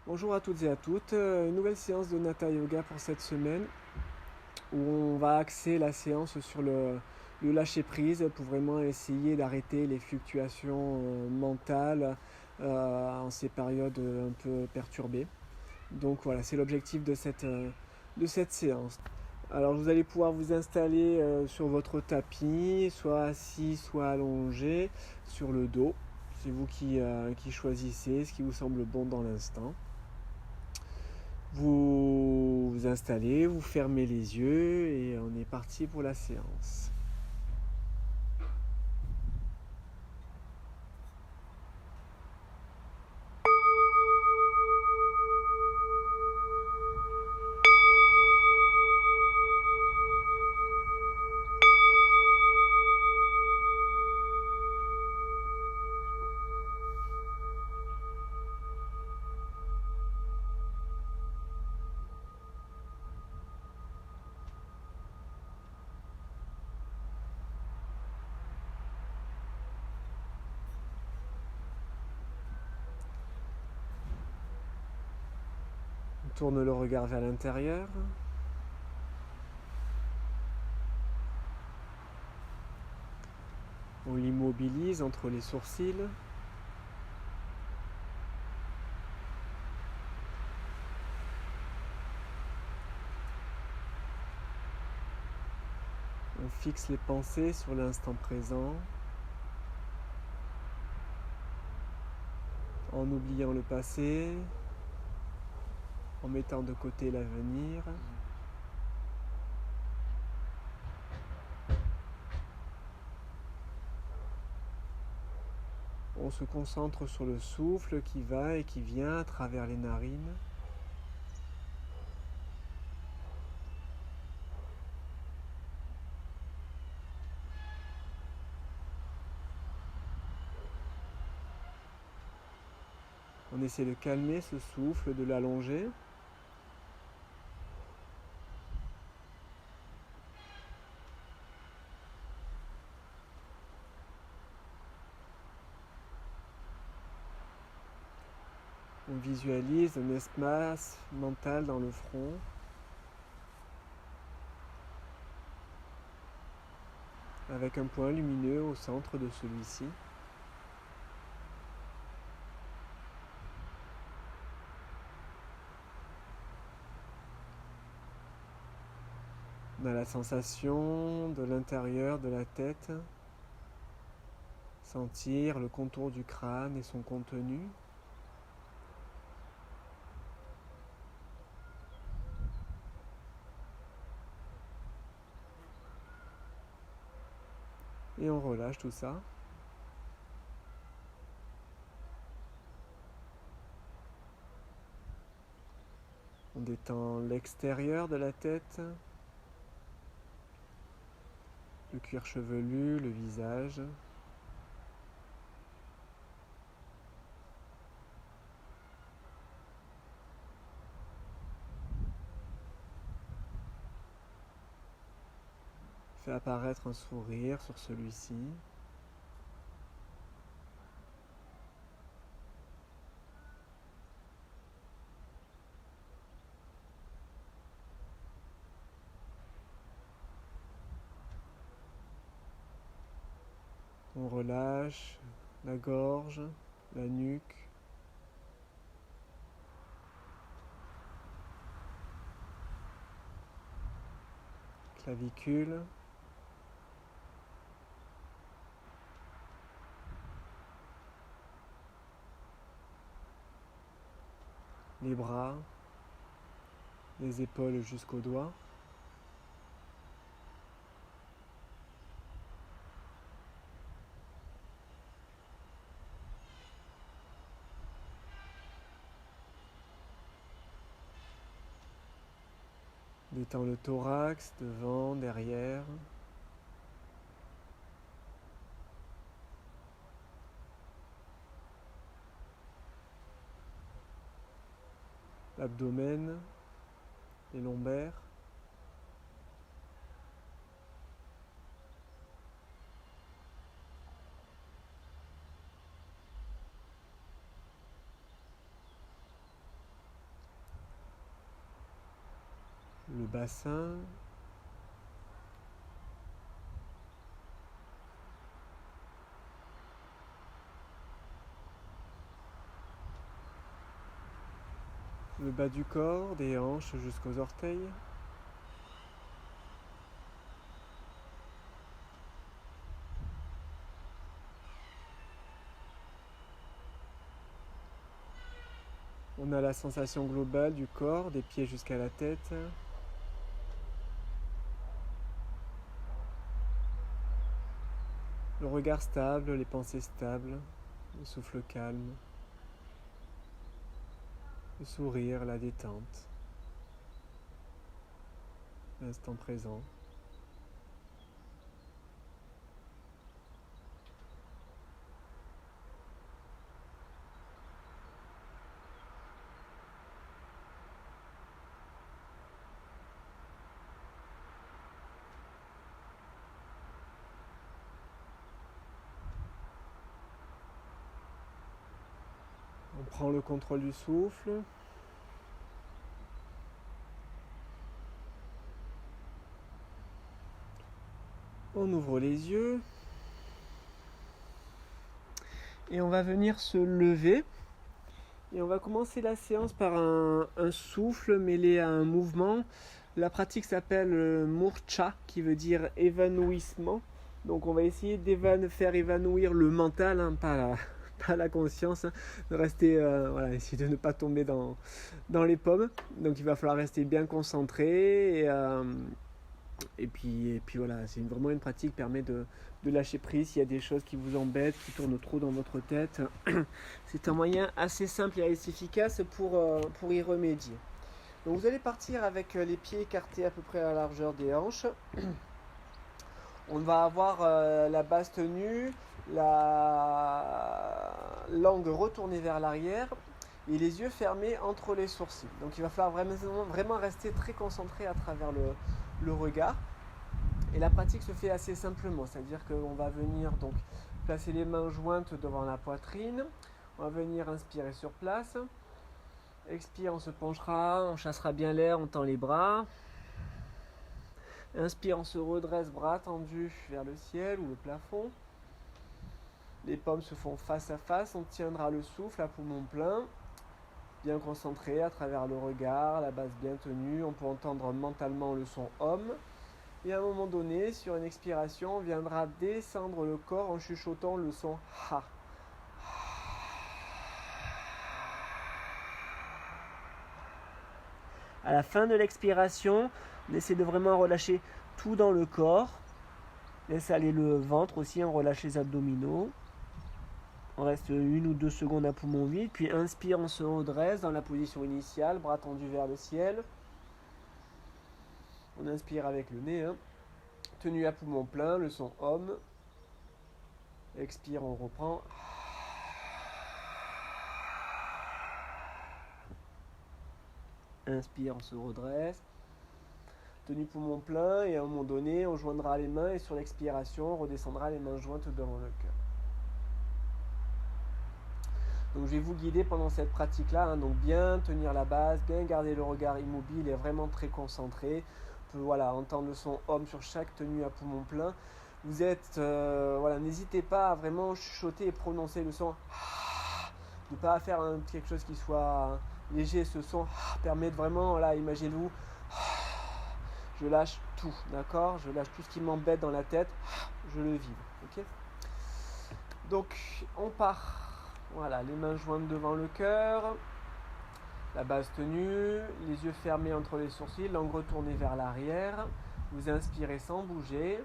Bonjour à toutes et à toutes, une nouvelle séance de Natha Yoga pour cette semaine où on va axer la séance sur le lâcher prise pour vraiment essayer d'arrêter les fluctuations mentales en ces périodes un peu perturbées. Donc voilà, c'est l'objectif de cette séance. Alors vous allez pouvoir vous installer sur votre tapis, soit assis, soit allongé, sur le dos. C'est vous qui choisissez ce qui vous semble bon dans l'instant. Vous vous installez, vous fermez les yeux et on est parti pour la séance. On tourne le regard vers l'intérieur. On l'immobilise entre les sourcils. On fixe les pensées sur l'instant présent en oubliant le passé, en mettant de côté l'avenir. On se concentre sur le souffle qui va et qui vient à travers les narines. On essaie de calmer ce souffle, de l'allonger. On visualise un espace mental dans le front. Avec un point lumineux au centre de celui-ci. On a la sensation de l'intérieur de la tête, sentir le contour du crâne et son contenu. Et on relâche tout ça. On détend l'extérieur de la tête, le cuir chevelu, le visage. Fait apparaître un sourire sur celui-ci. On relâche la gorge, la nuque, clavicule, les bras, les épaules jusqu'aux doigts. Détend le thorax, devant, derrière. L'abdomen, les lombaires. le bassin. Le bas du corps, des hanches jusqu'aux orteils. On a la sensation globale du corps, des pieds jusqu'à la tête. Le regard stable, les pensées stables, le souffle calme, le sourire, la détente, l'instant présent. On prend le contrôle du souffle. On ouvre les yeux. Et on va venir se lever. Et on va commencer la séance par un souffle mêlé à un mouvement. La pratique s'appelle Murcha, qui veut dire évanouissement. Donc on va essayer de faire évanouir le mental, hein, pas la conscience, hein, de rester, essayer de ne pas tomber dans les pommes. Donc il va falloir rester bien concentré. Et puis voilà, c'est vraiment une pratique qui permet de lâcher prise s'il y a des choses qui vous embêtent, qui tournent trop dans votre tête. C'est un moyen assez simple et assez efficace pour y remédier. Donc vous allez partir avec les pieds écartés à peu près à la largeur des hanches. On va avoir la base tenue, la langue retournée vers l'arrière et les yeux fermés entre les sourcils. Donc il va falloir vraiment rester très concentré à travers le regard. Et la pratique se fait assez simplement, c'est-à-dire qu'on va venir donc placer les mains jointes devant la poitrine. On va venir inspirer sur place. Expire, on se penchera, on chassera bien l'air, on tend les bras. Inspire, on se redresse, bras tendus vers le ciel ou le plafond. Les paumes se font face à face, on tiendra le souffle à poumon plein. Bien concentré à travers le regard, la base bien tenue. On peut entendre mentalement le son OM. Et à un moment donné, sur une expiration, on viendra descendre le corps en chuchotant le son Ha. À la fin de l'expiration, on essaie de vraiment relâcher tout dans le corps. Laisse aller le ventre aussi, on relâche les abdominaux. On reste 1 ou 2 secondes à poumon vide, puis inspire, on se redresse dans la position initiale, bras tendus vers le ciel. On inspire avec le nez, tenue à poumon plein, le son OM. Expire, on reprend. Inspire, on se redresse. Tenue poumon plein, et à un moment donné, on joindra les mains et sur l'expiration, on redescendra les mains jointes devant le cœur. Donc je vais vous guider pendant cette pratique-là, donc bien tenir la base, bien garder le regard immobile et vraiment très concentré. On peut entendre le son OM sur chaque tenue à poumon plein. Vous êtes, n'hésitez pas à vraiment chuchoter et prononcer le son. Ne pas faire quelque chose qui soit léger. Ce son permet de vraiment, imaginez-vous, je lâche tout, d'accord? Je lâche tout ce qui m'embête dans la tête, je le vide, ok? Donc on part. Voilà, les mains jointes devant le cœur, la base tenue, les yeux fermés entre les sourcils, langue retournée vers l'arrière. Vous inspirez sans bouger.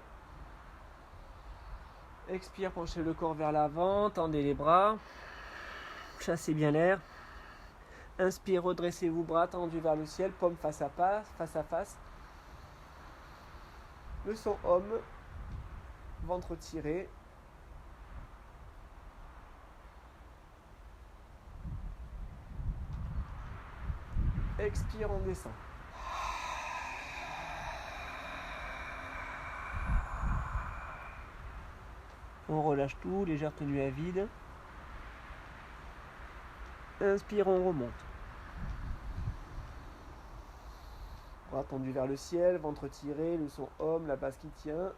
Expire, penchez le corps vers l'avant, tendez les bras, chassez bien l'air. Inspire, redressez-vous, bras tendus vers le ciel, paume face à face. Le son OM, ventre tiré. Expire, on descend. On relâche tout, légère tenue à vide. Inspire, on remonte. Bras tendus vers le ciel, ventre tiré, le son homme, la base qui tient.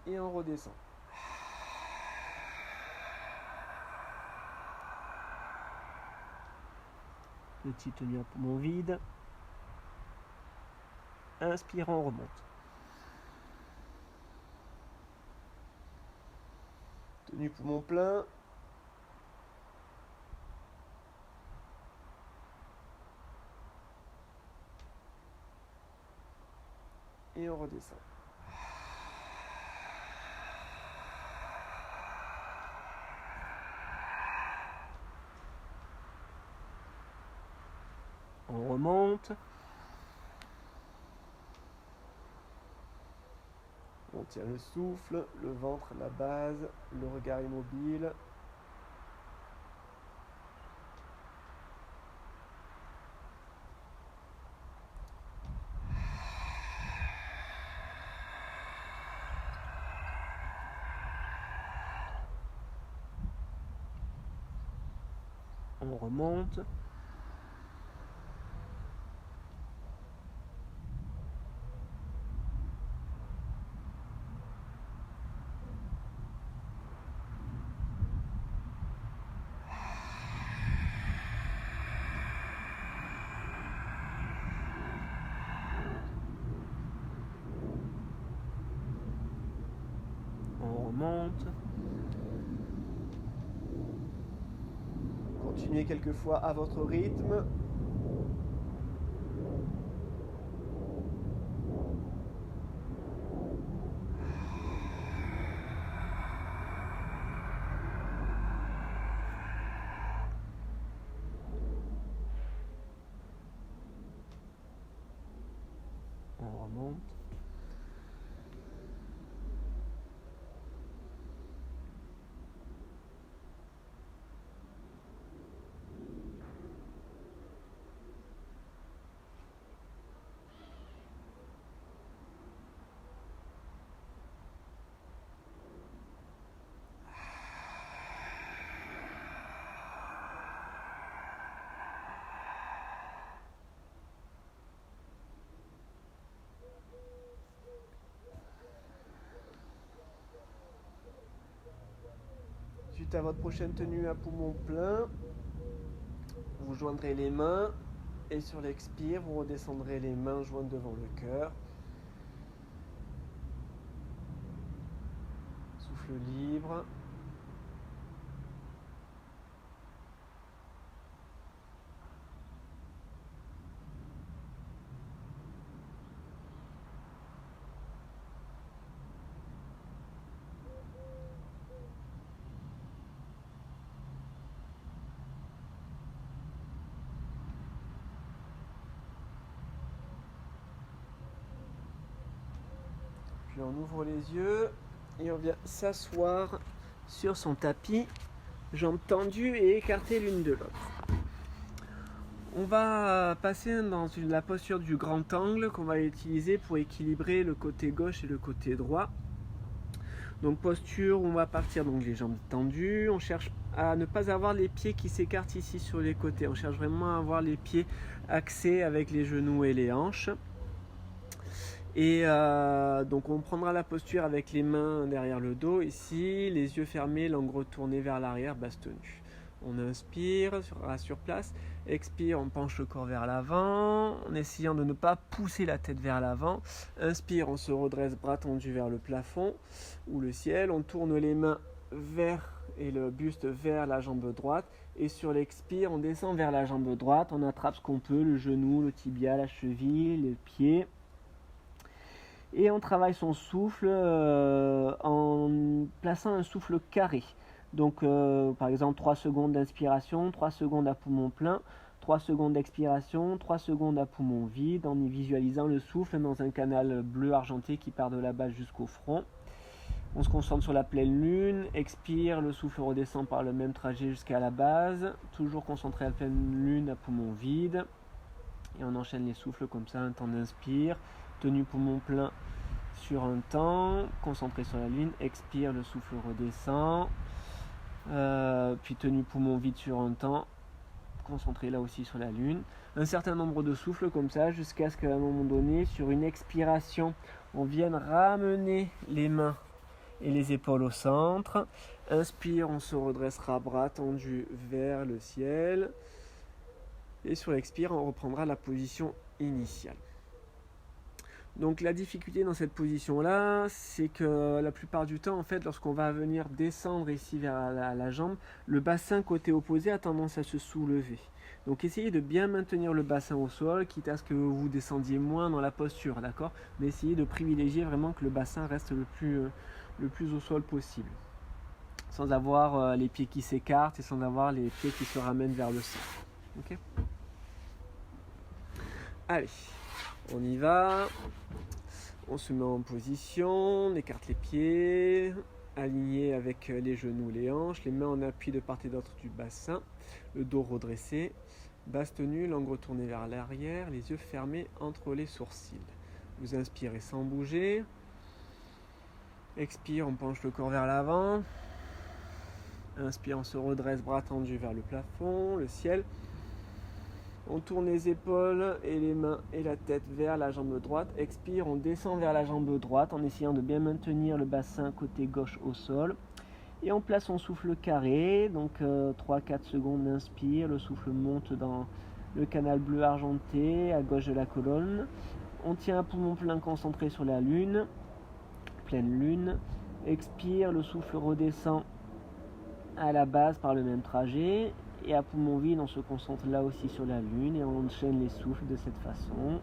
Et on redescend. Petit tenue à poumon vide. Inspirant, on remonte. Tenue poumon plein. Et on redescend. On remonte. On tient le souffle, le ventre, la base, le regard immobile. On remonte. On remonte. Continuez quelquefois à votre rythme. On remonte. Suite à votre prochaine tenue à poumon plein, vous joindrez les mains et sur l'expire, vous redescendrez les mains jointes devant le cœur. Souffle libre. Puis on ouvre les yeux et on vient s'asseoir sur son tapis, jambes tendues et écartées l'une de l'autre. On va passer dans la posture du grand angle qu'on va utiliser pour équilibrer le côté gauche et le côté droit. Donc posture où on va partir donc les jambes tendues, on cherche à ne pas avoir les pieds qui s'écartent ici sur les côtés, on cherche vraiment à avoir les pieds axés avec les genoux et les hanches. Et donc on prendra la posture avec les mains derrière le dos ici, les yeux fermés, langue retournée vers l'arrière, basse tenue. On inspire, sur place, expire, on penche le corps vers l'avant, en essayant de ne pas pousser la tête vers l'avant. Inspire, on se redresse, bras tendus vers le plafond ou le ciel, on tourne les mains vers et le buste vers la jambe droite. Et sur l'expire, on descend vers la jambe droite, on attrape ce qu'on peut, le genou, le tibia, la cheville, les pieds. Et on travaille son souffle en plaçant un souffle carré. Donc par exemple 3 secondes d'inspiration, 3 secondes à poumon plein, 3 secondes d'expiration, 3 secondes à poumon vide, en y visualisant le souffle dans un canal bleu argenté qui part de la base jusqu'au front. On se concentre sur la pleine lune, expire, le souffle redescend par le même trajet jusqu'à la base, toujours concentré à la pleine lune à poumon vide. Et on enchaîne les souffles comme ça, un temps d'inspire, tenue poumon plein sur un temps, concentré sur la lune, expire, le souffle redescend. Puis tenue poumon vide sur un temps, concentré là aussi sur la lune. Un certain nombre de souffles comme ça, jusqu'à ce qu'à un moment donné, sur une expiration, on vienne ramener les mains et les épaules au centre. Inspire, on se redressera bras tendus vers le ciel. Et sur l'expire, on reprendra la position initiale. Donc la difficulté dans cette position-là, c'est que la plupart du temps, en fait, lorsqu'on va venir descendre ici vers la jambe, le bassin côté opposé a tendance à se soulever. Donc essayez de bien maintenir le bassin au sol, quitte à ce que vous descendiez moins dans la posture, d'accord ? Mais essayez de privilégier vraiment que le bassin reste le plus au sol possible. Sans avoir les pieds qui s'écartent et sans avoir les pieds qui se ramènent vers le centre. Ok ? Allez, on y va. On se met en position, on écarte les pieds, alignés avec les genoux, les hanches, les mains en appui de part et d'autre du bassin, le dos redressé, basse tenue, langue retournée vers l'arrière, les yeux fermés entre les sourcils. Vous inspirez sans bouger. Expire, on penche le corps vers l'avant. Inspire, on se redresse, bras tendus vers le plafond, le ciel. On tourne les épaules et les mains et la tête vers la jambe droite. Expire, on descend vers la jambe droite en essayant de bien maintenir le bassin côté gauche au sol. Et on place son souffle carré, donc 3-4 secondes d'inspire. Le souffle monte dans le canal bleu argenté à gauche de la colonne. On tient un poumon plein concentré sur la lune, pleine lune. Expire, le souffle redescend à la base par le même trajet. Et à poumon vide, on se concentre là aussi sur la lune et on enchaîne les souffles de cette façon.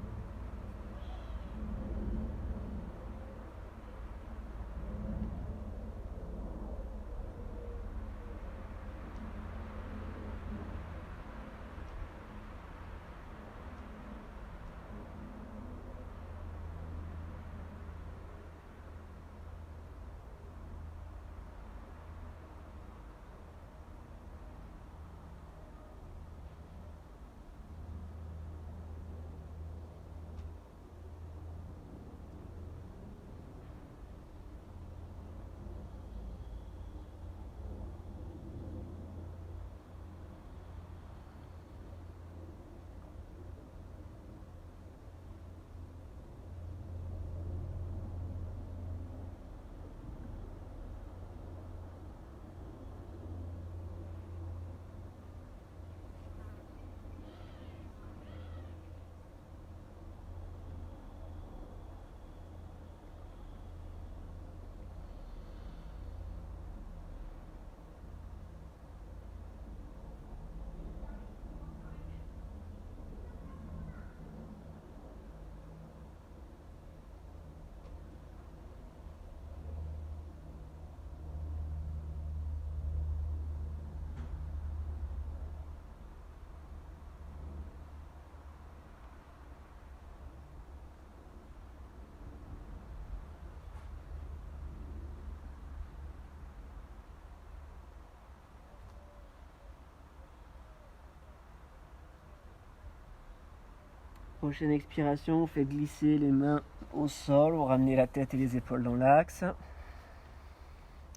Prochaine expiration, on fait glisser les mains au sol, vous ramenez la tête et les épaules dans l'axe.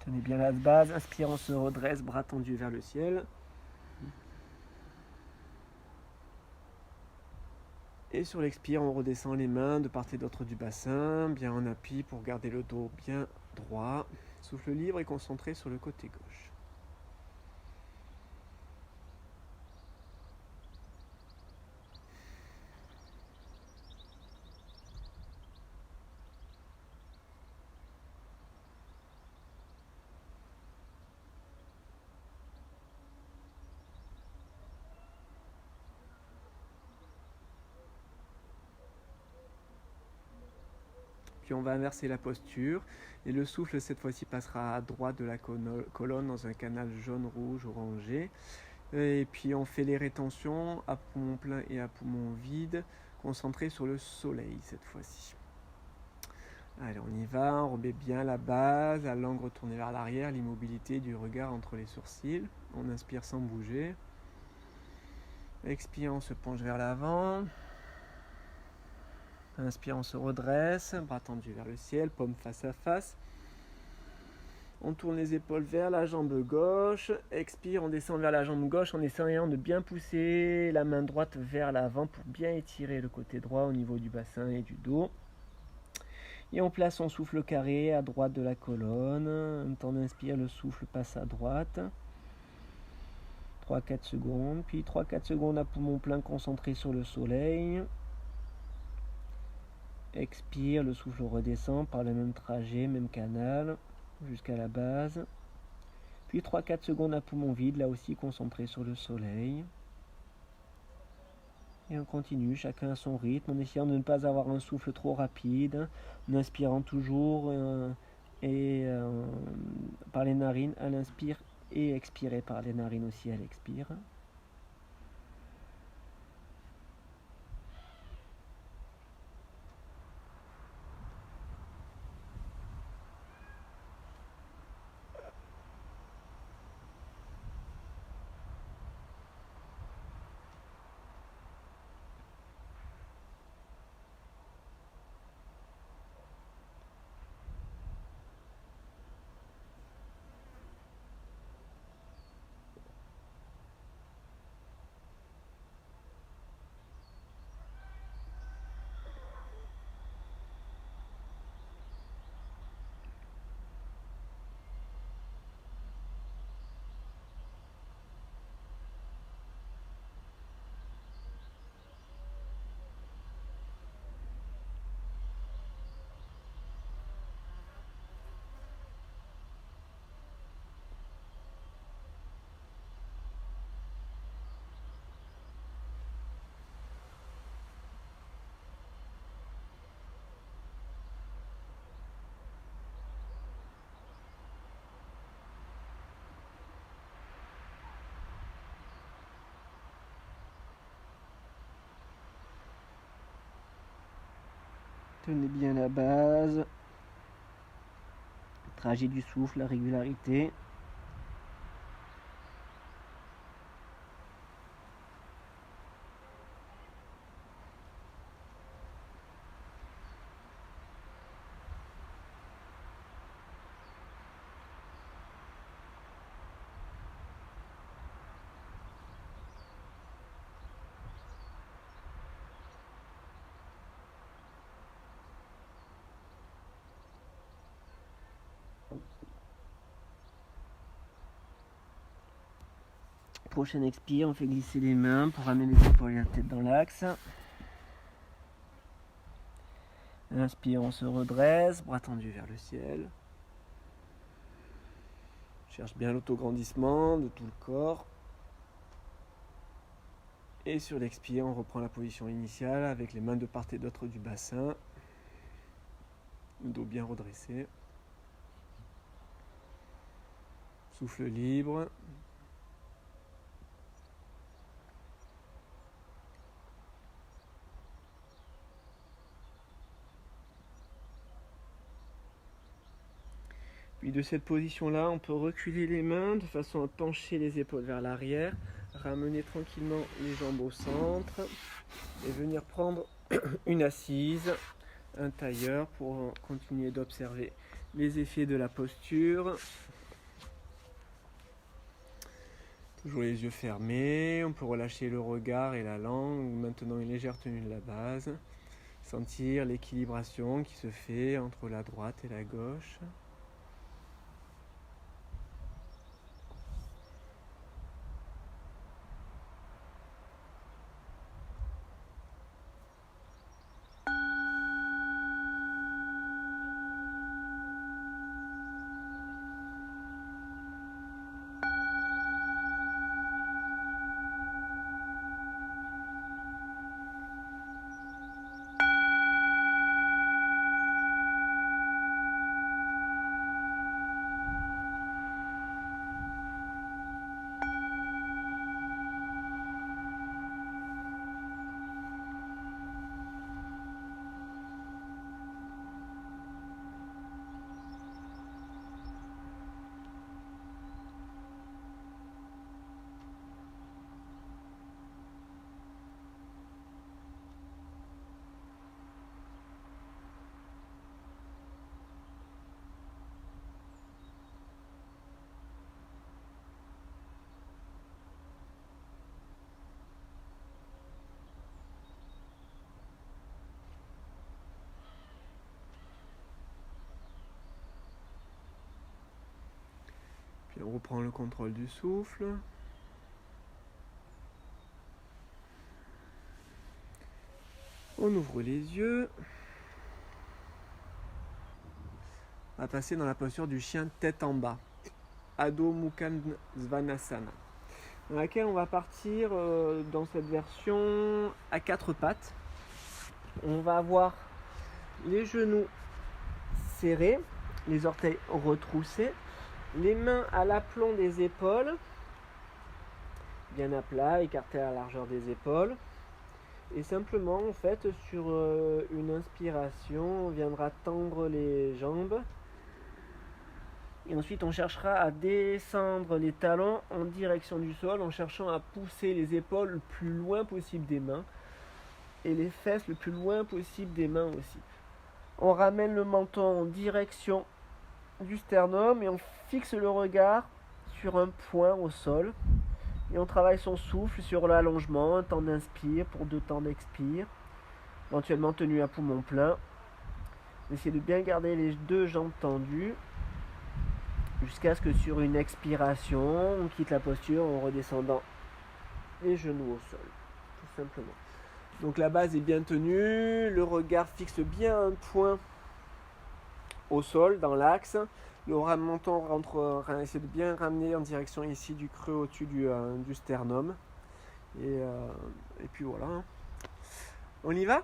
Tenez bien la base, inspire, on se redresse, bras tendus vers le ciel. Et sur l'expire, on redescend les mains de part et d'autre du bassin, bien en appui pour garder le dos bien droit. Souffle libre et concentré sur le côté gauche. Puis on va inverser la posture et le souffle cette fois-ci passera à droite de la colonne dans un canal jaune, rouge, orangé. Et puis on fait les rétentions à poumon plein et à poumon vide, concentré sur le soleil cette fois-ci. Allez, on y va, on remet bien la base, la langue retournée vers l'arrière, l'immobilité du regard entre les sourcils. On inspire sans bouger. Expire, on se penche vers l'avant. Inspire, on se redresse, bras tendus vers le ciel, paume face à face. On tourne les épaules vers la jambe gauche. Expire, on descend vers la jambe gauche en essayant de bien pousser la main droite vers l'avant pour bien étirer le côté droit au niveau du bassin et du dos. Et on place son souffle carré à droite de la colonne. En temps d'inspire, le souffle passe à droite. 3-4 secondes. Puis 3-4 secondes à poumon plein concentré sur le soleil. Expire, le souffle redescend par le même trajet, même canal, jusqu'à la base. Puis 3-4 secondes à poumon vide, là aussi concentré sur le soleil. Et on continue, chacun à son rythme, en essayant de ne pas avoir un souffle trop rapide, en inspirant toujours par les narines à l'inspire et expirer par les narines aussi à l'expire. Tenez bien la base, trajet du souffle, la régularité. Prochaine expire, on fait glisser les mains pour ramener les épaules et la tête dans l'axe. Inspire, on se redresse, bras tendus vers le ciel. Cherche bien l'autograndissement de tout le corps. Et sur l'expire, on reprend la position initiale avec les mains de part et d'autre du bassin. Le dos bien redressé. Souffle libre. Puis de cette position-là, on peut reculer les mains de façon à pencher les épaules vers l'arrière, ramener tranquillement les jambes au centre et venir prendre une assise, un tailleur pour continuer d'observer les effets de la posture. Toujours les yeux fermés, on peut relâcher le regard et la langue, maintenant une légère tenue de la base. Sentir l'équilibration qui se fait entre la droite et la gauche. Puis on reprend le contrôle du souffle. On ouvre les yeux. On va passer dans la posture du chien tête en bas. Adho Mukha Svanasana. Dans laquelle on va partir dans cette version à 4 pattes. On va avoir les genoux serrés, les orteils retroussés, les mains à l'aplomb des épaules, bien à plat, écartées à la largeur des épaules. Et simplement, en fait, sur une inspiration, on viendra tendre les jambes. Et ensuite, on cherchera à descendre les talons en direction du sol en cherchant à pousser les épaules le plus loin possible des mains et les fesses le plus loin possible des mains aussi. On ramène le menton en direction du sternum et on fixe le regard sur un point au sol. Et on travaille son souffle sur l'allongement, un temps d'inspire pour 2 temps d'expire, éventuellement tenu à poumon plein. Essayez de bien garder les 2 jambes tendues jusqu'à ce que sur une expiration, on quitte la posture en redescendant les genoux au sol, tout simplement. Donc la base est bien tenue, le regard fixe bien un point au sol, dans l'axe. Le menton rentre, essaie de bien ramener en direction ici du creux au-dessus du sternum. Et puis voilà. On y va ?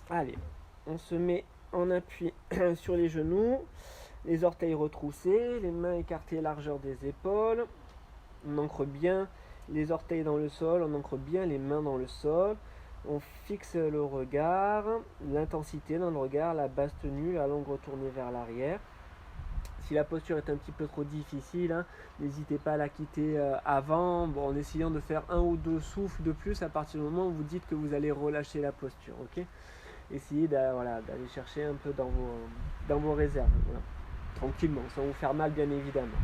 Allez, on se met en appui sur les genoux. Les orteils retroussés, les mains écartées largeur des épaules. On ancre bien les orteils dans le sol, on ancre bien les mains dans le sol. On fixe le regard, l'intensité dans le regard, la base tenue, la langue retournée vers l'arrière. Si la posture est un petit peu trop difficile, n'hésitez pas à la quitter avant, en essayant de faire 1 ou 2 souffles de plus à partir du moment où vous dites que vous allez relâcher la posture. Okay, essayez d'aller chercher un peu dans vos réserves. Voilà. Tranquillement, sans vous faire mal bien évidemment.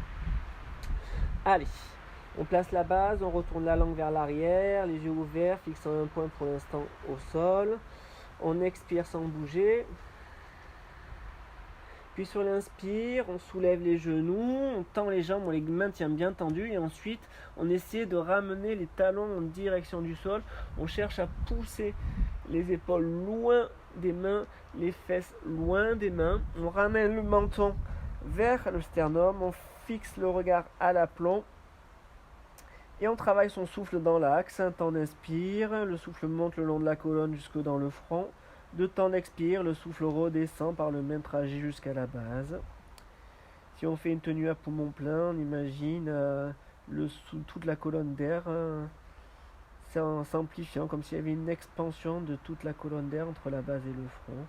Allez, on place la base, on retourne la langue vers l'arrière, les yeux ouverts, fixant un point pour l'instant au sol. On expire sans bouger. Puis sur l'inspire, on soulève les genoux, on tend les jambes, on les maintient bien tendus et ensuite on essaie de ramener les talons en direction du sol. On cherche à pousser les épaules loin des mains, les fesses loin des mains. On ramène le menton vers le sternum, on fixe le regard à l'aplomb et on travaille son souffle dans l'axe. Un temps d'inspire, le souffle monte le long de la colonne jusque dans le front. 2 temps d'expire, le souffle redescend par le même trajet jusqu'à la base. Si on fait une tenue à poumon plein, on imagine toute la colonne d'air s'amplifiant, comme s'il y avait une expansion de toute la colonne d'air entre la base et le front.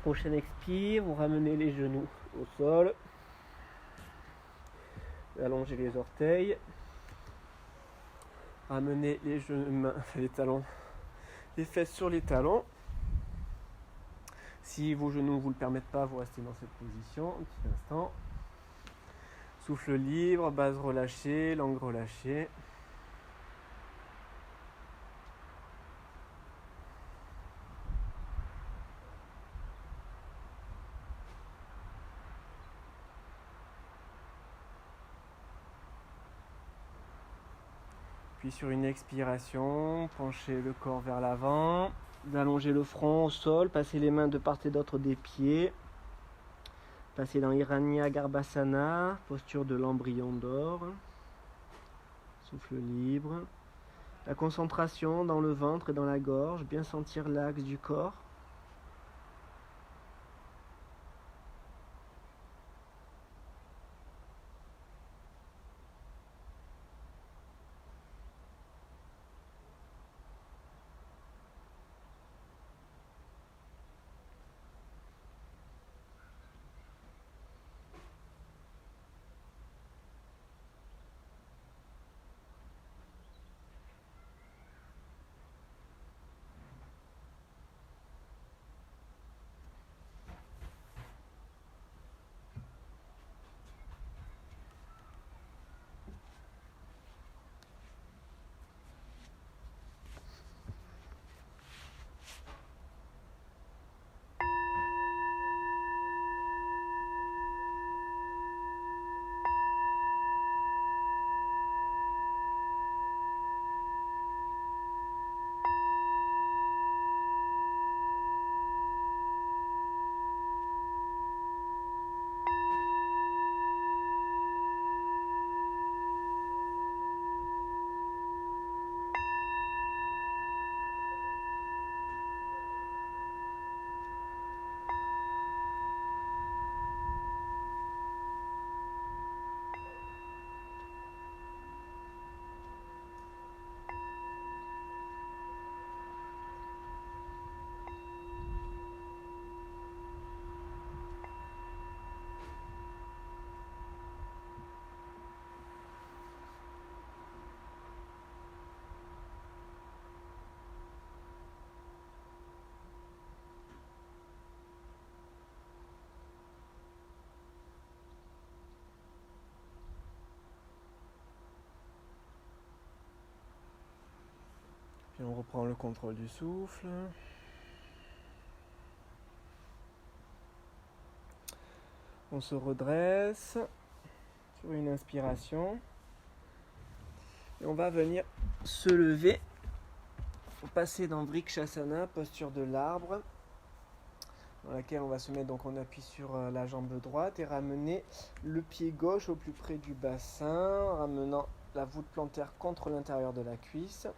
Prochaine expire, vous ramenez les genoux au sol. Allongez les orteils. Ramenez les genoux, les talons, les fesses sur les talons. Si vos genoux ne vous le permettent pas, vous restez dans cette position un petit instant. Souffle libre, base relâchée, langue relâchée. Puis sur une expiration, penchez le corps vers l'avant, allongez le front au sol, passez les mains de part et d'autre des pieds. Passez dans Hiranya Garbhasana, posture de l'embryon d'or. Souffle libre. La concentration dans le ventre et dans la gorge, bien sentir l'axe du corps. Puis on reprend le contrôle du souffle. On se redresse sur une inspiration. Et on va venir se lever. Passer dans Vrikshasana, posture de l'arbre, dans laquelle on va se mettre, donc on appuie sur la jambe droite et ramener le pied gauche au plus près du bassin, ramenant la voûte plantaire contre l'intérieur de la cuisse.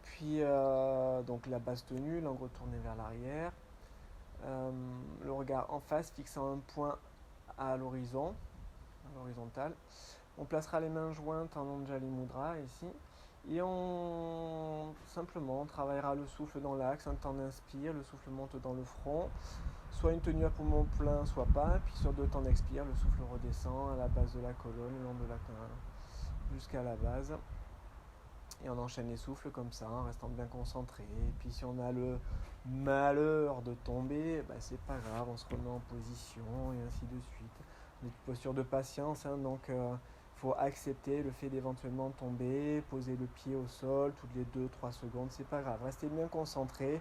Puis donc la base tenue, langue retournée vers l'arrière. Le regard en face, fixant un point à l'horizon, à l'horizontale. On placera les mains jointes en Anjali Mudra ici. Et on simplement travaillera le souffle dans l'axe, un temps d'inspire, le souffle monte dans le front, soit une tenue à poumon plein, soit pas, puis sur 2 temps d'expire, le souffle redescend à la base de la colonne, le long de la colonne, jusqu'à la base. Et on enchaîne les souffles comme ça, en restant bien concentré. Et puis si on a le malheur de tomber, c'est pas grave, on se remet en position et ainsi de suite. Une posture de patience, donc faut accepter le fait d'éventuellement tomber, poser le pied au sol toutes les 2-3 secondes, c'est pas grave. Restez bien concentré,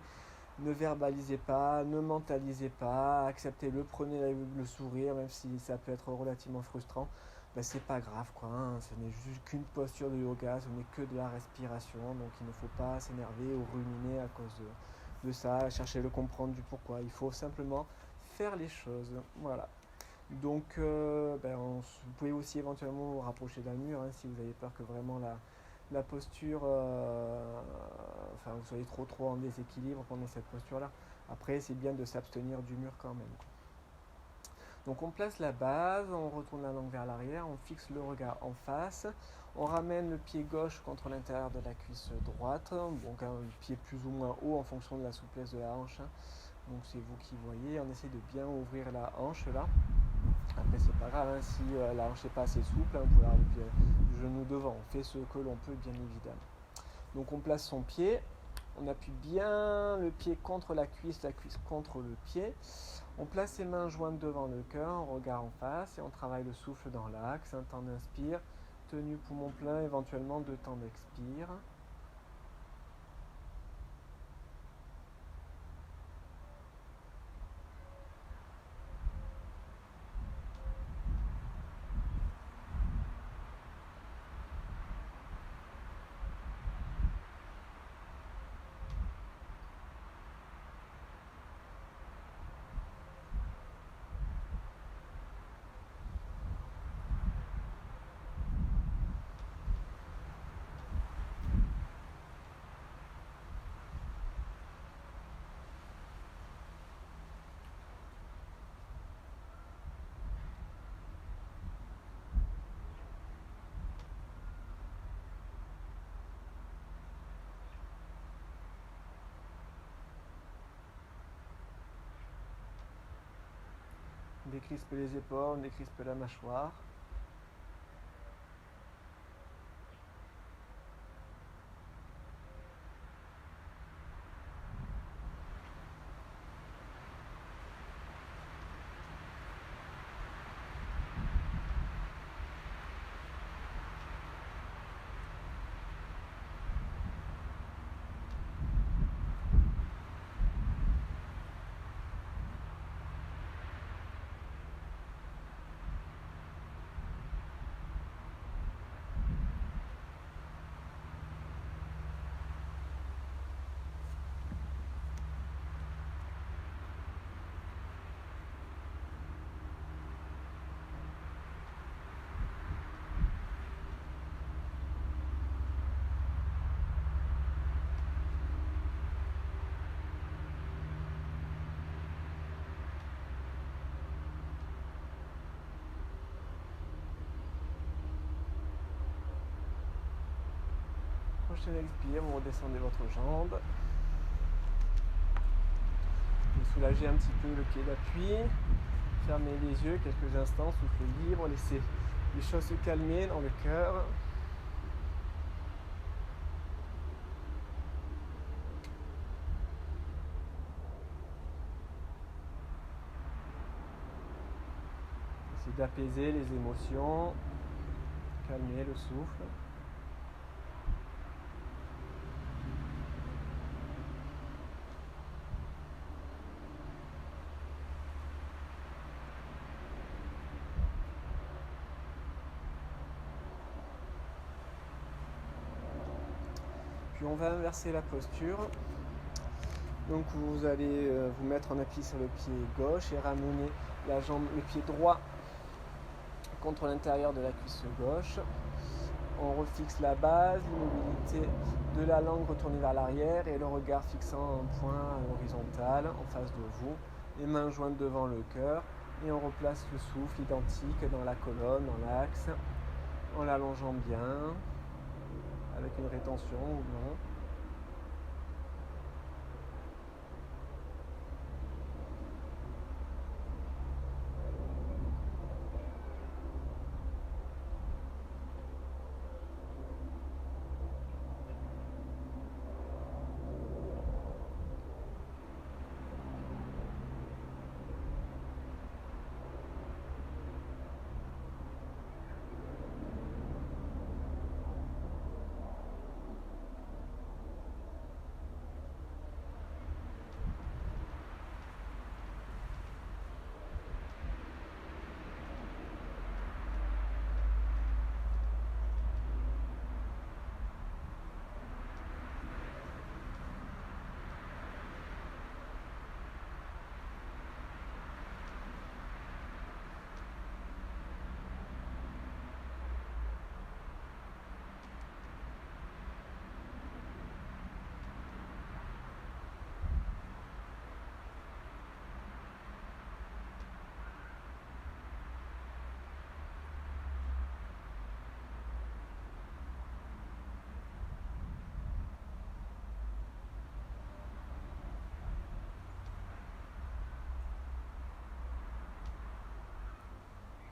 ne verbalisez pas, ne mentalisez pas, acceptez-le, prenez le sourire, même si ça peut être relativement frustrant. C'est pas grave ce n'est juste qu'une posture de yoga, ce n'est que de la respiration, donc il ne faut pas s'énerver ou ruminer à cause de ça, chercher le comprendre du pourquoi, il faut simplement faire les choses, voilà. Donc vous pouvez aussi éventuellement vous rapprocher d'un mur si vous avez peur que vraiment la posture, vous soyez trop en déséquilibre pendant cette posture là. Après c'est bien de s'abstenir du mur quand même. Donc on place la base, on retourne la langue vers l'arrière, on fixe le regard en face, on ramène le pied gauche contre l'intérieur de la cuisse droite, donc un pied plus ou moins haut en fonction de la souplesse de la hanche. Donc c'est vous qui voyez, on essaie de bien ouvrir la hanche là. Après c'est pas grave si la hanche n'est pas assez souple, on peut avoir le genou devant, on fait ce que l'on peut bien évidemment. Donc on place son pied, On appuie bien le pied contre la cuisse contre le pied. On place ses mains jointes devant le cœur, regard en face, et on travaille le souffle dans l'axe. Un temps d'inspire, tenue poumon plein, éventuellement 2 temps d'expire. On décrispe les épaules, on décrispe la mâchoire. Prochain expire, vous redescendez votre jambe. Vous soulagez un petit peu le pied d'appui. Fermez les yeux quelques instants, souffle libre, laissez les choses se calmer dans le cœur. Essayez d'apaiser les émotions, calmer le souffle. Puis on va inverser la posture. Donc vous allez vous mettre en appui sur le pied gauche et ramener le pied droit contre l'intérieur de la cuisse gauche. On refixe la base, l'immobilité de la langue retournée vers l'arrière et le regard fixant un point horizontal en face de vous. Les mains jointes devant le cœur et on replace le souffle identique dans la colonne, dans l'axe, en l'allongeant bien, avec une rétention ou non.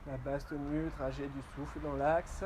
La base tenue, le trajet du souffle dans l'axe.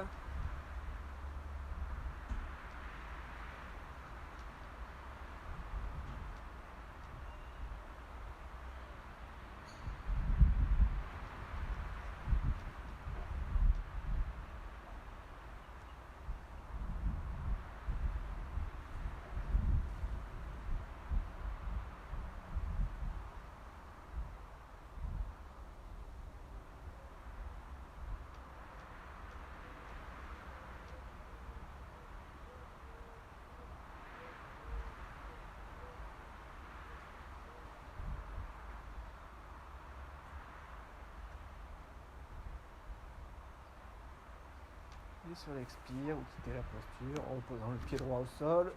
Et sur l'expire, vous quittez la posture en posant le pied droit au sol.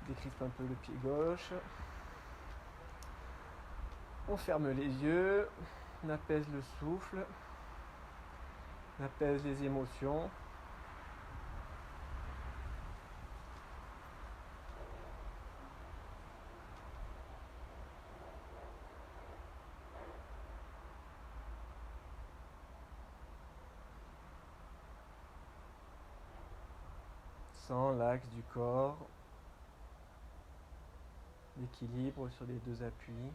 Décrispe un peu le pied gauche. On ferme les yeux, on apaise le souffle, on apaise les émotions. Sans l'axe du corps, l'équilibre sur les deux appuis.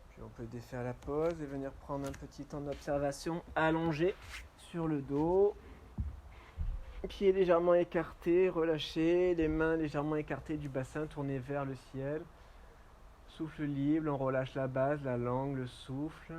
Puis on peut défaire la pose et venir prendre un petit temps d'observation allongé sur le dos. Pieds légèrement écartés, relâchés, les mains légèrement écartées du bassin, tournées vers le ciel. Souffle libre, on relâche la base, la langue, le souffle.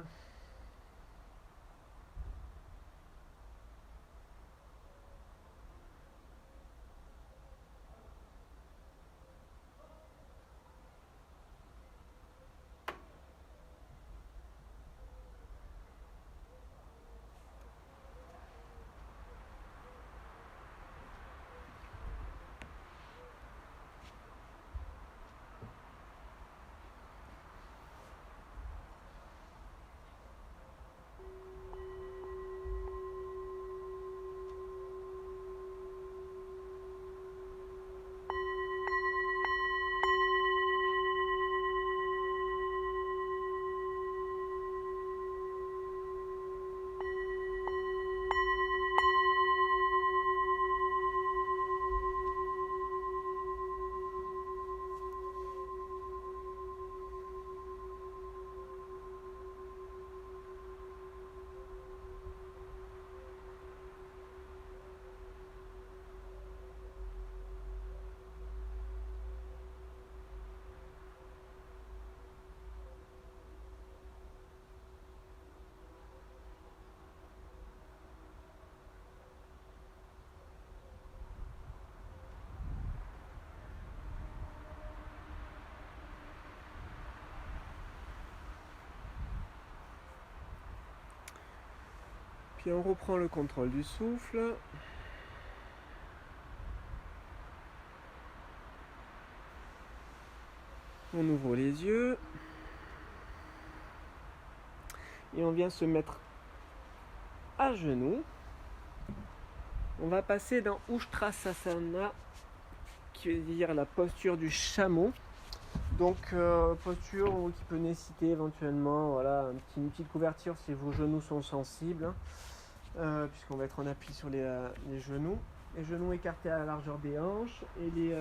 Puis on reprend le contrôle du souffle. On ouvre les yeux. Et on vient se mettre à genoux. On va passer dans Ushtrasasana, qui veut dire la posture du chameau. Donc posture qui peut nécessiter éventuellement voilà, une petite couverture si vos genoux sont sensibles, puisqu'on va être en appui sur les genoux. Les genoux écartés à la largeur des hanches et les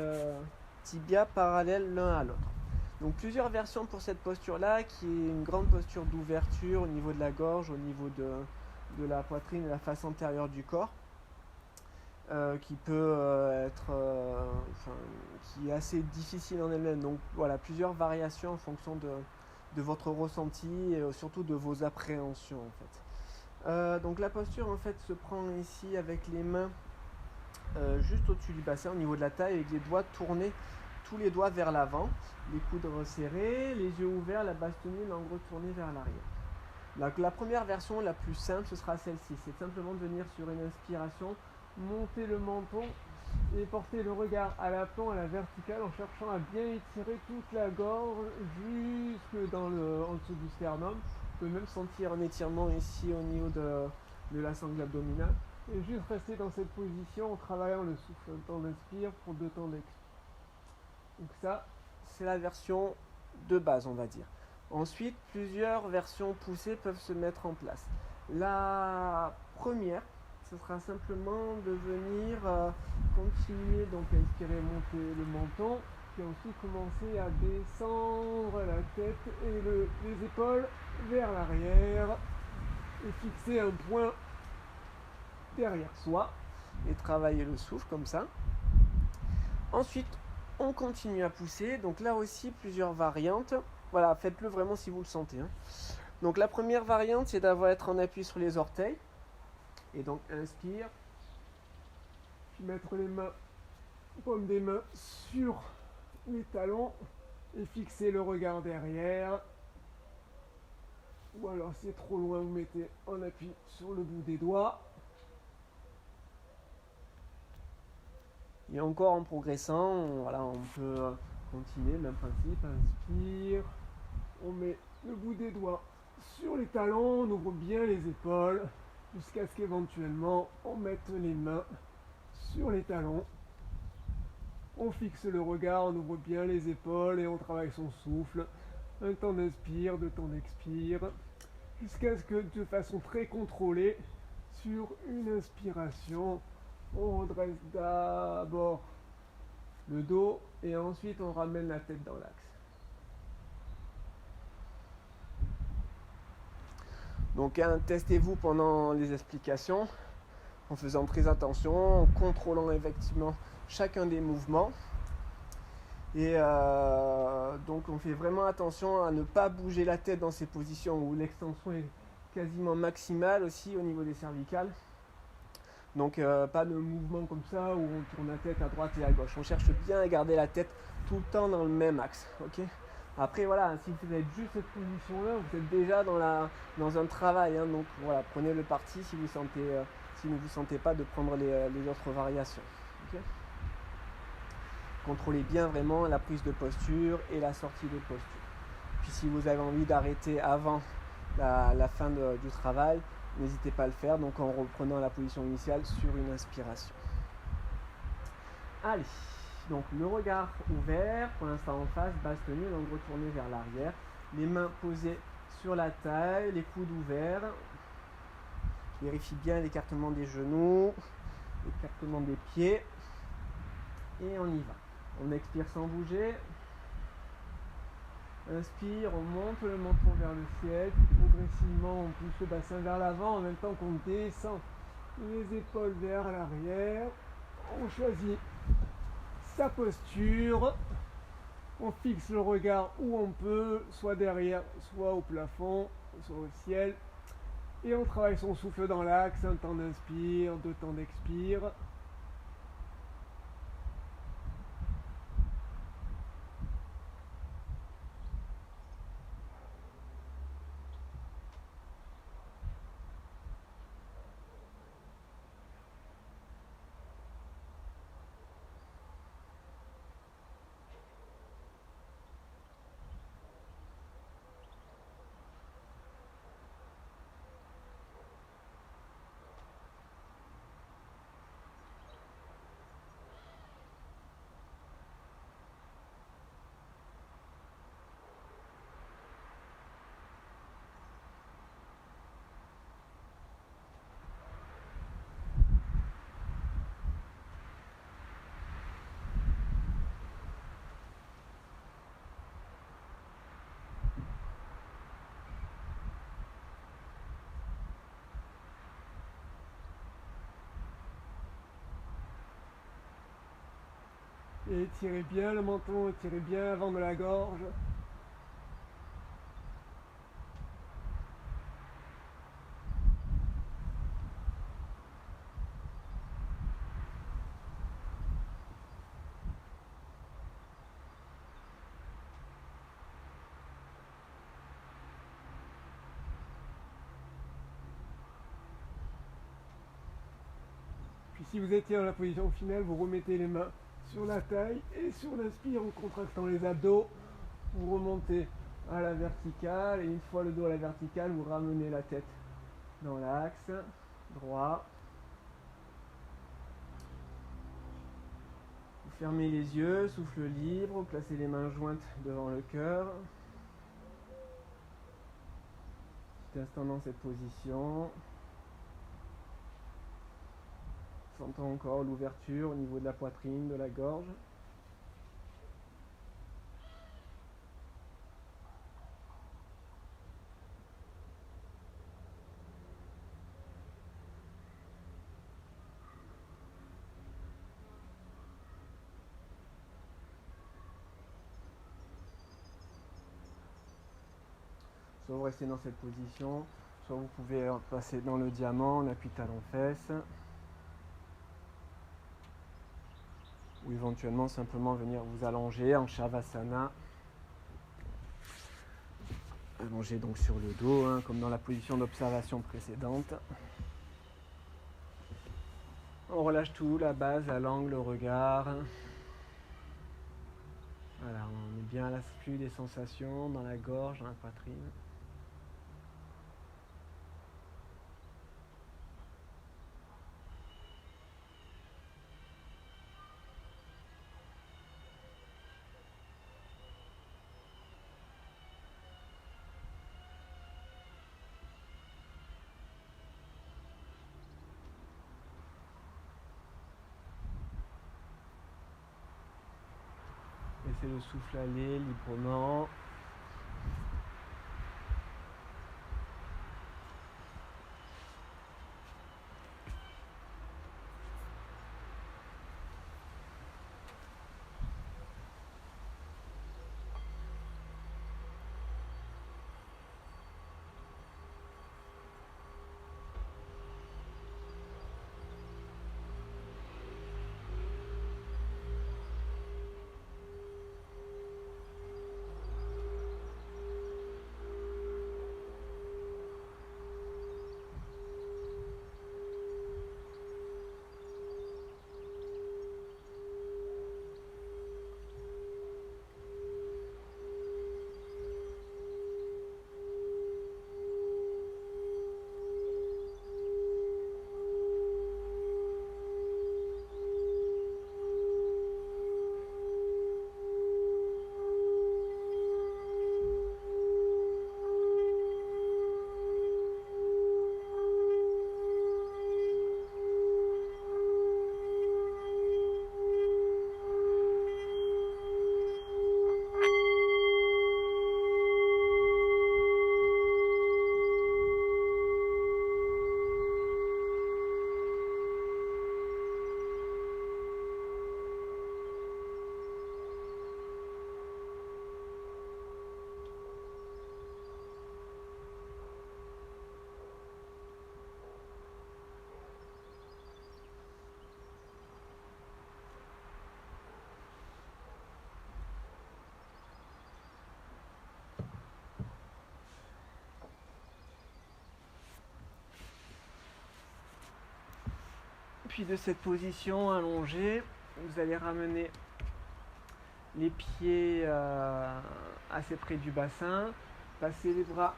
tibias parallèles l'un à l'autre. Donc plusieurs versions pour cette posture-là, qui est une grande posture d'ouverture au niveau de la gorge, au niveau de la poitrine et la face antérieure du corps. Qui peut qui est assez difficile en elle-même. Donc voilà, plusieurs variations en fonction de votre ressenti et surtout de vos appréhensions en fait. Donc la posture en fait se prend ici avec les mains juste au-dessus du bassin, au niveau de la taille, avec les doigts tournés, tous les doigts vers l'avant, les coudes resserrés, les yeux ouverts, la base tenue, langue retournée vers l'arrière. Donc la première version, la plus simple, ce sera celle-ci. C'est simplement de venir sur une inspiration, monter le menton et porter le regard à l'aplomb, à la verticale, en cherchant à bien étirer toute la gorge jusque en dessous du sternum. Vous pouvez même sentir un étirement ici au niveau de la sangle abdominale. Et juste rester dans cette position en travaillant le souffle. Un temps d'inspire pour 2 temps d'expire. Donc ça, c'est la version de base, on va dire. Ensuite, plusieurs versions poussées peuvent se mettre en place. La première, ce sera simplement de venir continuer, donc à inspirer, monter le menton, puis ensuite commencer à descendre la tête et les épaules vers l'arrière et fixer un point derrière soi et travailler le souffle comme ça. Ensuite, on continue à pousser. Donc là aussi, plusieurs variantes. Voilà, faites-le vraiment si vous le sentez. Donc la première variante, c'est être en appui sur les orteils. Et donc inspire. Puis mettre les mains, paume des mains sur les talons et fixer le regard derrière. Ou alors si c'est trop loin, vous mettez en appui sur le bout des doigts. Et encore en progressant, voilà, on peut continuer, même principe, inspire, on met le bout des doigts sur les talons, on ouvre bien les épaules, jusqu'à ce qu'éventuellement on mette les mains sur les talons. On fixe le regard, on ouvre bien les épaules et on travaille son souffle. Un temps d'inspire, deux temps d'expire, jusqu'à ce que de façon très contrôlée, sur une inspiration, on redresse d'abord le dos et ensuite on ramène la tête dans l'axe. Donc testez-vous pendant les explications en faisant très attention, en contrôlant effectivement chacun des mouvements. Et donc on fait vraiment attention à ne pas bouger la tête dans ces positions où l'extension est quasiment maximale aussi au niveau des cervicales. Donc pas de mouvement comme ça où on tourne la tête à droite et à gauche. On cherche bien à garder la tête tout le temps dans le même axe. Okay. Après voilà, si vous êtes juste cette position-là, vous êtes déjà dans un travail. Donc voilà, prenez le parti si vous ne vous sentez pas de prendre les autres variations. Okay. Contrôlez bien vraiment la prise de posture et la sortie de posture. Puis si vous avez envie d'arrêter avant la fin du travail, n'hésitez pas à le faire, donc en reprenant la position initiale sur une inspiration. Allez, donc le regard ouvert, pour l'instant en face, basse tenue, donc retourné vers l'arrière. Les mains posées sur la taille, les coudes ouverts. Vérifie bien l'écartement des genoux, l'écartement des pieds. Et on y va. On expire sans bouger. Inspire, on monte le menton vers le ciel, puis progressivement on pousse le bassin vers l'avant en même temps qu'on descend les épaules vers l'arrière. On choisit sa posture, on fixe le regard où on peut, soit derrière, soit au plafond, soit au ciel, et on travaille son souffle dans l'axe, un temps d'inspire, deux temps d'expire. Et étirez bien le menton, étirez bien l'avant de la gorge. Puis si vous étiez dans la position finale, vous remettez les mains sur la taille et sur l'inspire en contractant les abdos, vous remontez à la verticale et une fois le dos à la verticale, vous ramenez la tête dans l'axe droit. Vous fermez les yeux, souffle libre, placez les mains jointes devant le cœur. Petit instant dans cette position. Sentons encore l'ouverture au niveau de la poitrine, de la gorge. Soit vous restez dans cette position, soit vous pouvez passer dans le diamant, on appuie talon-fesse. Ou éventuellement simplement venir vous allonger en Shavasana. Allongé donc sur le dos, hein, comme dans la position d'observation précédente. On relâche tout, la base, la langue, le regard. Voilà, on est bien à l'afflux des sensations dans la gorge, dans la poitrine. Laissez le souffle aller librement. Puis de cette position allongée, vous allez ramener les pieds assez près du bassin, passer les bras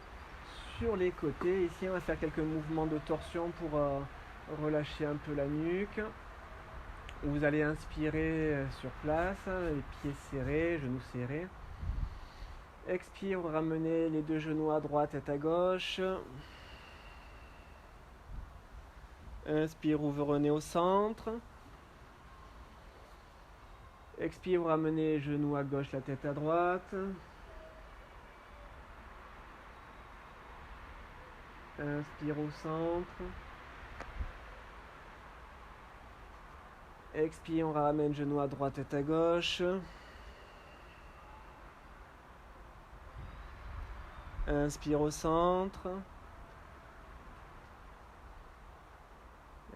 sur les côtés. Ici, on va faire quelques mouvements de torsion pour relâcher un peu la nuque. Vous allez inspirer sur place, les pieds serrés, genoux serrés. Expire, vous ramenez les deux genoux à droite, tête à gauche. Inspire, vous revenez au centre. Expire, vous ramenez les genoux à gauche, la tête à droite. Inspire au centre. Expire, on ramène genoux à droite, tête à gauche. Inspire au centre.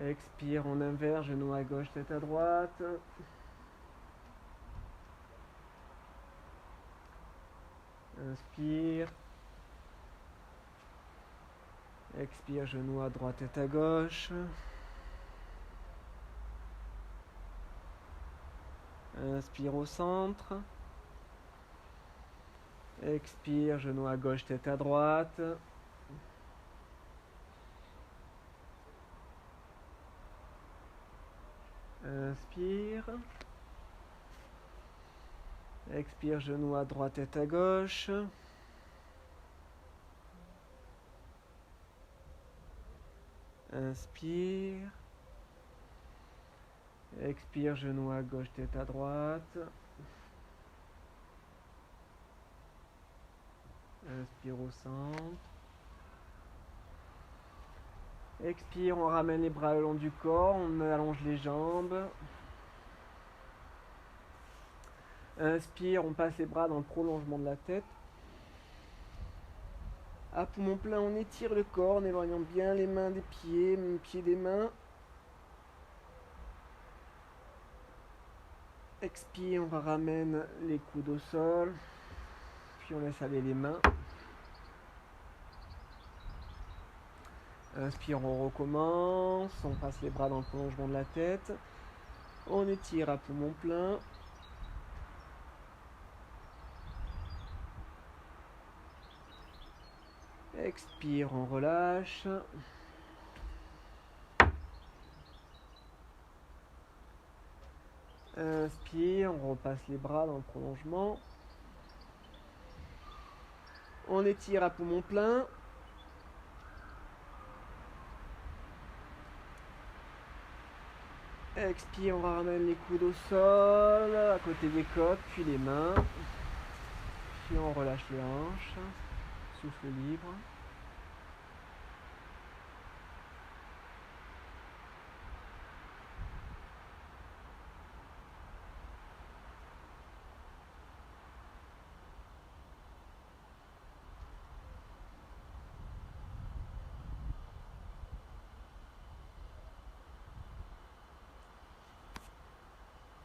Expire, on inverse, genoux à gauche, tête à droite. Inspire. Expire, genoux à droite, tête à gauche. Inspire au centre. Expire, genoux à gauche, tête à droite. Inspire. Expire, genoux à droite, tête à gauche. Inspire. Expire, genoux à gauche, tête à droite. Inspire au centre. Expire, on ramène les bras le long du corps, on allonge les jambes. Inspire, on passe les bras dans le prolongement de la tête. À poumon plein, on étire le corps en éloignant bien les mains des pieds, pieds des mains. Expire, on ramène les coudes au sol. Puis on laisse aller les mains. Inspire, on recommence. On passe les bras dans le prolongement de la tête. On étire à poumon plein. Expire, on relâche. Inspire, on repasse les bras dans le prolongement. On étire à poumon plein. Expire, on ramène les coudes au sol, à côté des côtes, puis les mains. Puis on relâche les hanches. Souffle libre.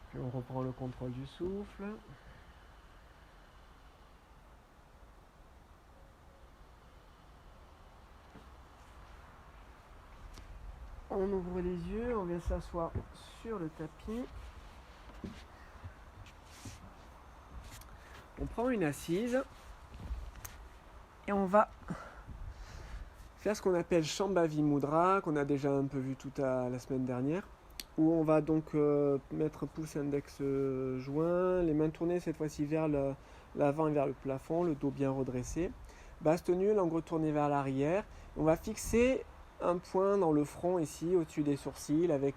Puis on reprend le contrôle du souffle. On ouvre les yeux, on vient s'asseoir sur le tapis. On prend une assise et on va faire ce qu'on appelle Shambhavi Mudra, qu'on a déjà un peu vu toute la semaine dernière, où on va donc mettre pouce index joint, les mains tournées cette fois-ci vers l'avant et vers le plafond, le dos bien redressé, basse tenue, langue retournée vers l'arrière. On va fixer un point dans le front ici, au-dessus des sourcils, avec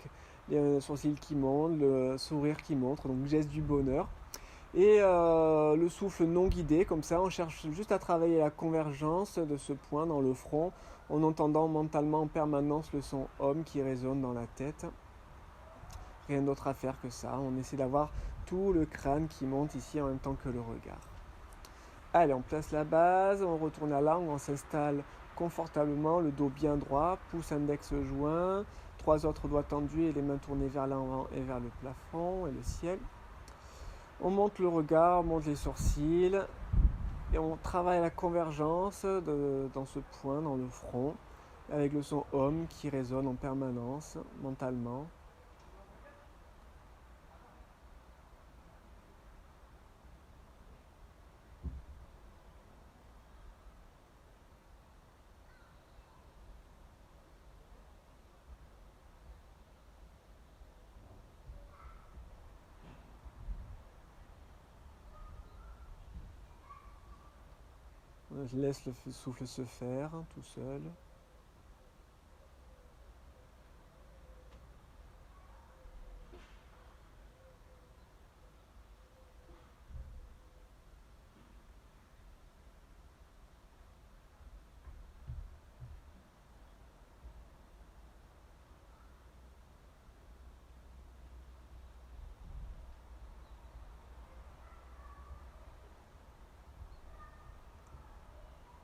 les sourcils qui montent, le sourire qui montre, donc geste du bonheur. Et le souffle non guidé, comme ça, on cherche juste à travailler la convergence de ce point dans le front, en entendant mentalement en permanence le son OM qui résonne dans la tête. Rien d'autre à faire que ça, on essaie d'avoir tout le crâne qui monte ici en même temps que le regard. Allez, on place la base, on retourne la langue, on s'installe confortablement, le dos bien droit, pouce index joint, 3 autres doigts tendus et les mains tournées vers l'avant et vers le plafond et le ciel. On monte le regard, on monte les sourcils et on travaille la convergence dans ce point, dans le front, avec le son OM qui résonne en permanence, mentalement. Je laisse le souffle se faire tout seul.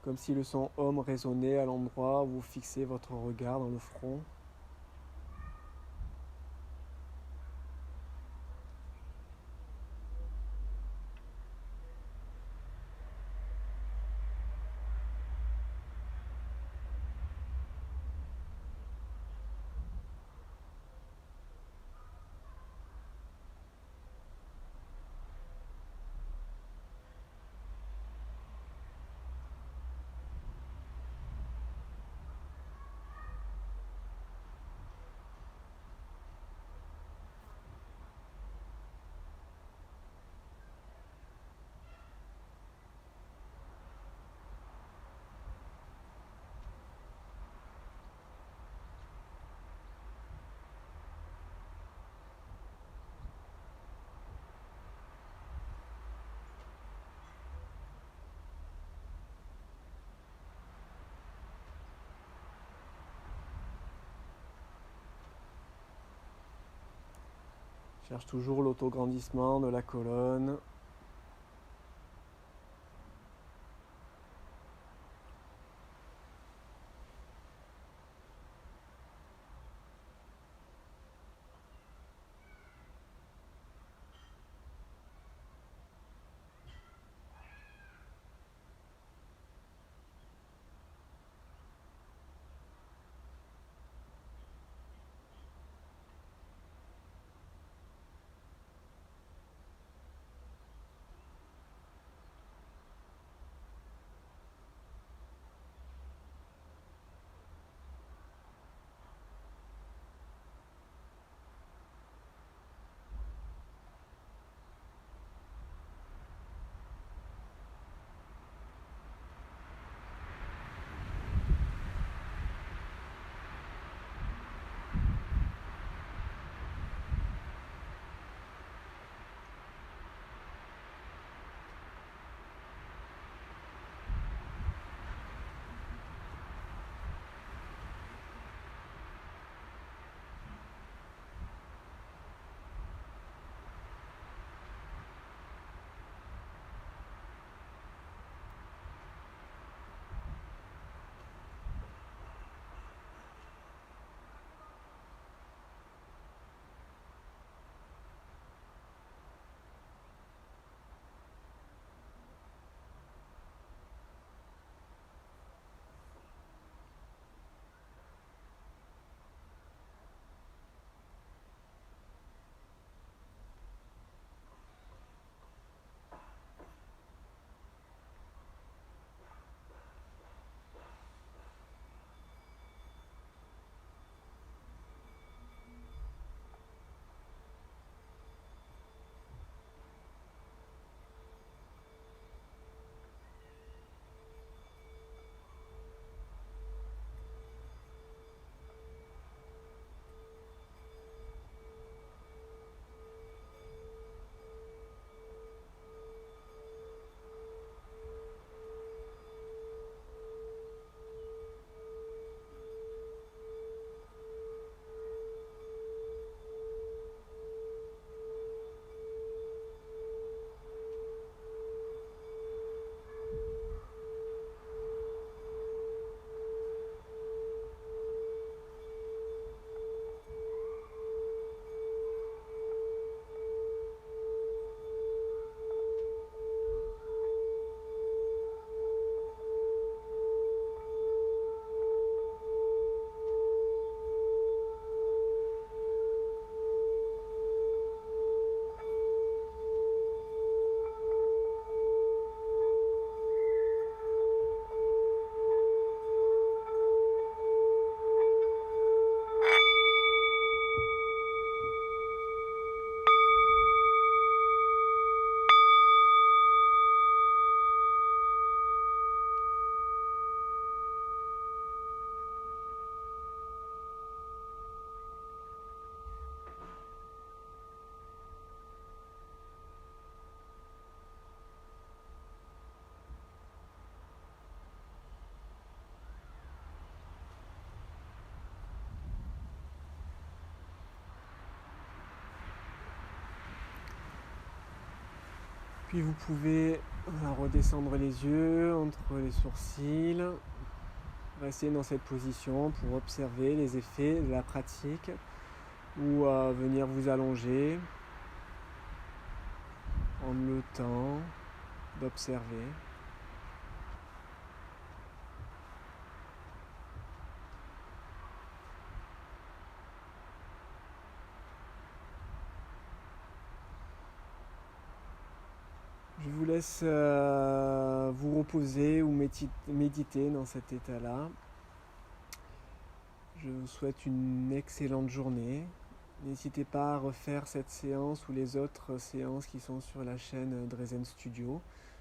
Comme si le son OM résonnait à l'endroit où vous fixez votre regard dans le front. Cherche toujours l'autograndissement de la colonne. Puis vous pouvez redescendre les yeux entre les sourcils, rester dans cette position pour observer les effets de la pratique ou venir vous allonger, prendre le temps d'observer. Je vous laisse vous reposer ou méditer dans cet état-là. Je vous souhaite une excellente journée. N'hésitez pas à refaire cette séance ou les autres séances qui sont sur la chaîne Drezen Studio,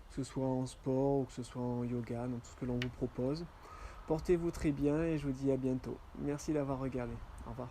que ce soit en sport ou que ce soit en yoga, dans tout ce que l'on vous propose. Portez-vous très bien et je vous dis à bientôt. Merci d'avoir regardé. Au revoir.